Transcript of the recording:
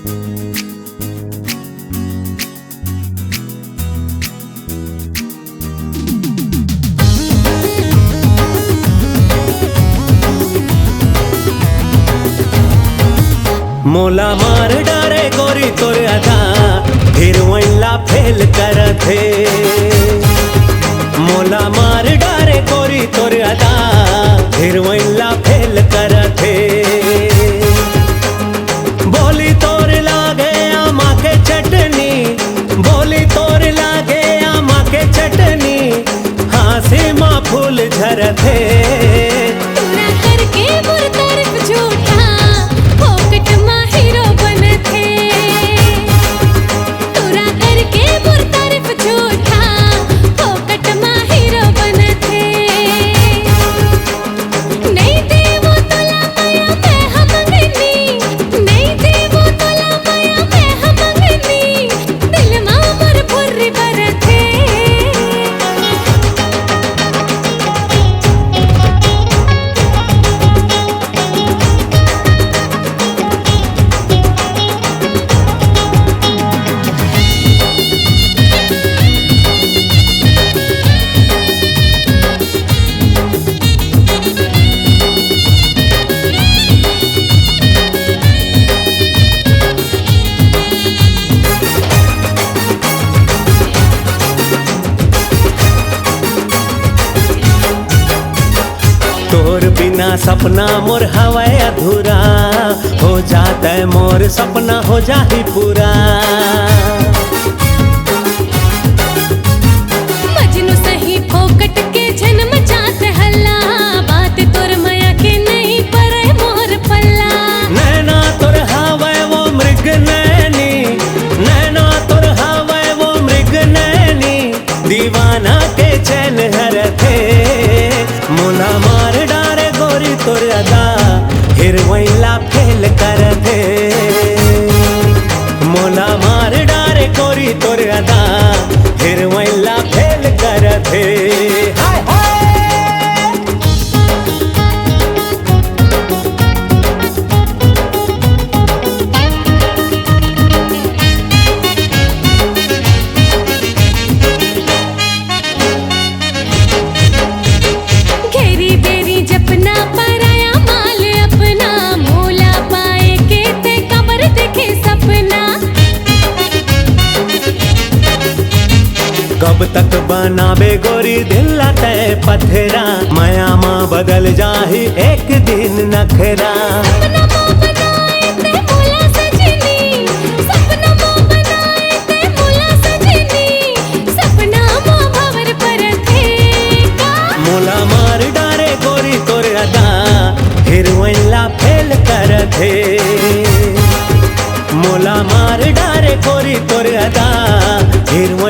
मोला मार डारे गोरी तोर अदा हिरवैला फेल करथे। मोला मार डारे गोरी तोर अदा हिरवैला फेल करथे। बोली तोर लागे आमा के चटनी, बोली तोर लागे आमा के चटनी, हासे माँ फूल झरथे। तोर बिना सपना मोर हवाए अधूरा, हो जाता है मोर सपना हो जाही पूरा। मजनू सही फोकट के जन्म जात हल्ला, बात तोर माया के नहीं परे मोर पल्ला। नैना तोर हवाए वो मृग नैनी, नैना तोर हवाए वो मृग नैनी, दीवाना के चैन हरथे। मोला मार डारे गोरी तोर अदा हिरवैला फेल करथे। मोला मार डारे गोरी तोर अदा हिरवैला फेल करथे। हाय हाय कब तक बनाबे गोरी दिल लाते पथरा, माया माँ बदल जाही एक दिन नखरा। सपना माँ बनाए ते मोला सजनी, सपना माँ बनाए ते मोला सजनी, सपना माँ भंवर परथे का। मोला मार डारे गोरी तोर अदा हिरवैला फेल करथे। मोला मार डारे गोरी तोर अदा हिरवैला